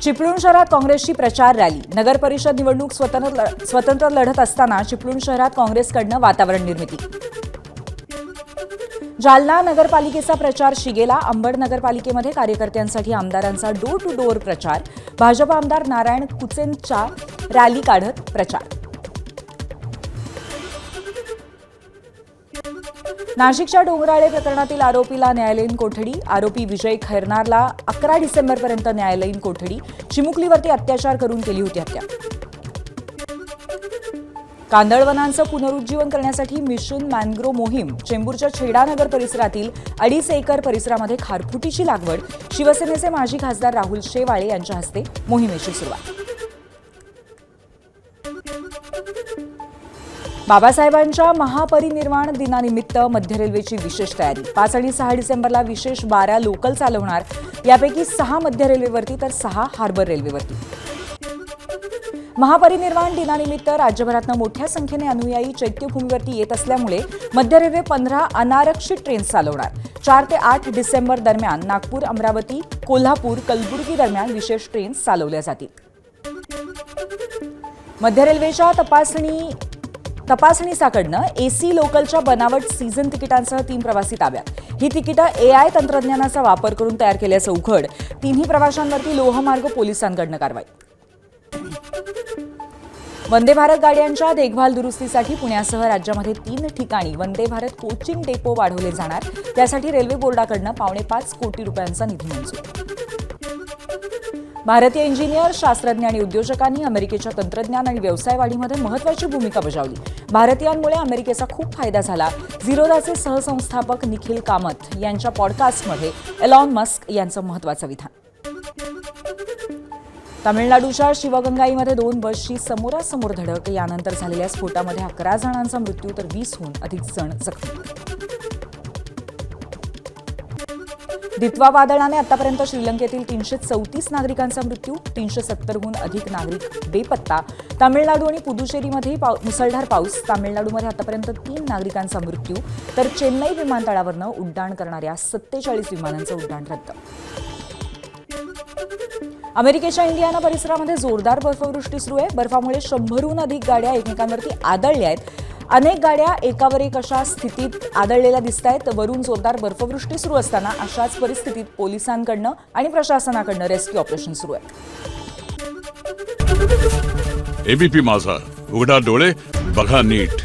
चिपळूण शहरात काँग्रेसची प्रचार रॅली. नगर परिषद निवडणूक स्वतंत्र लढत असताना चिपळूण शहरात काँग्रेसकडनं वातावरण निर्मिती. जालना नगरपालिकेचा प्रचार शिगेला. अंबड नगरपालिकेमध्ये कार्यकर्त्यांसाठी आमदारांचा डोर टू डोर प्रचार. भाजप आमदार नारायण कुचेंचा रॅली काढत प्रचार. नाशिकच्या डोंगराळे प्रकरणातील आरोपीला न्यायालयीन कोठडी. आरोपी विजय खैरनारला 11 डिसेंबरपर्यंत न्यायालयीन कोठडी. चिमुकलीवरती अत्याचार करून केली होती हत्या. कांदळवनांचं पुनरुज्जीवन करण्यासाठी मिशन मॅनग्रोव्ह मोहीम. चेंबूरच्या छेडानगर परिसरातील 2.5 एकर परिसरामध्ये खारफुटीची लागवड. शिवसेनेचे माजी खासदार राहुल शेवाळे यांच्या हस्ते मोहिमेची सुरुवात. बाबासाहेबांच्या महापरिनिर्वाण दिनानिमित्त मध्य रेल्वेची विशेष तयारी. 5 आणि 6 डिसेंबरला विशेष 12 लोकल चालवणार. यापैकी 6 मध्य रेल्वेवरती तर 6 हार्बर रेल्वेवरती. महापरिनिर्वाण दिनानिमित्त राज्यभरातून मोठ्या संख्येने अनुयायी चैत्यभूमीवरती येत असल्यामुळे मध्य रेल्वे 15 अनारक्षित ट्रेन्स चालवणार. 4 ते 8 डिसेंबर दरम्यान नागपूर, अमरावती, कोल्हापूर, कलबुर्गी दरम्यान विशेष ट्रेन्स चालवल्या जातील. मध्य रेल्वेच्या तपासणीसाकडनं एसी लोकलच्या बनावट सीझन तिकिटांसह 3 प्रवासी ताब्यात. ही तिकिटं AI तंत्रज्ञानाचा वापर करून तयार केल्याचं उघड. 3ही प्रवाशांवरती लोहमार्ग पोलिसांकडनं कारवाई. वंदे भारत गाड्यांच्या देखभाल दुरुस्तीसाठी पुण्यासह राज्यामध्ये 3 ठिकाणी वंदे भारत कोचिंग डेपो वाढवले जाणार. त्यासाठी रेल्वे बोर्डाकडनं 5.25 कोटी रुपयांचा निधी मंजूर. भारतीय इंजिनियर, शास्त्रज्ञ आणि उद्योजकांनी अमेरिकेच्या तंत्रज्ञान आणि व्यवसाय वाढीमध्ये महत्त्वाची भूमिका बजावली. भारतीयांमुळे अमेरिकेचा खूप फायदा झाला. झिरोदाचे सहसंस्थापक निखिल कामत यांच्या पॉडकास्टमध्ये एलॉन मस्क यांचं महत्त्वाचं विधान. तामिळनाडूच्या शिवगंगाईमध्ये 2 बसची समोरासमोर धडक. यानंतर झालेल्या स्फोटामध्ये 11 जणांचा मृत्यू तर 20हून अधिक जण जखमी. दित्वा वादळाने आतापर्यंत श्रीलंकेतील 334 नागरिकांचा मृत्यू. 370हून अधिक नागरिक बेपत्ता. तामिळनाडू आणि पुदुचेरीमध्ये मुसळधार पाऊस. तामिळनाडूमध्ये आतापर्यंत 3 नागरिकांचा मृत्यू तर चेन्नई विमानतळावरनं उड्डाण करणाऱ्या 47 विमानांचं उड्डाण रद्द. अमेरिकेच्या इंडियाना परिसरामध्ये जोरदार बर्फवृष्टी सुरू आहे. बर्फामुळे 100हून अधिक गाड्या एकमेकांवरती आदळल्या आहेत. अनेक गाड्या एकावर एक अशा स्थितीत आदळलेल्या दिसत आहेत. वरून जोरदार बर्फवृष्टी सुरू असताना अशाच परिस्थितीत पोलिसांकडनं आणि प्रशासनाकडनं रेस्क्यू ऑपरेशन सुरू आहे. एबीपी माझा, उघडा डोळे बघा नीट.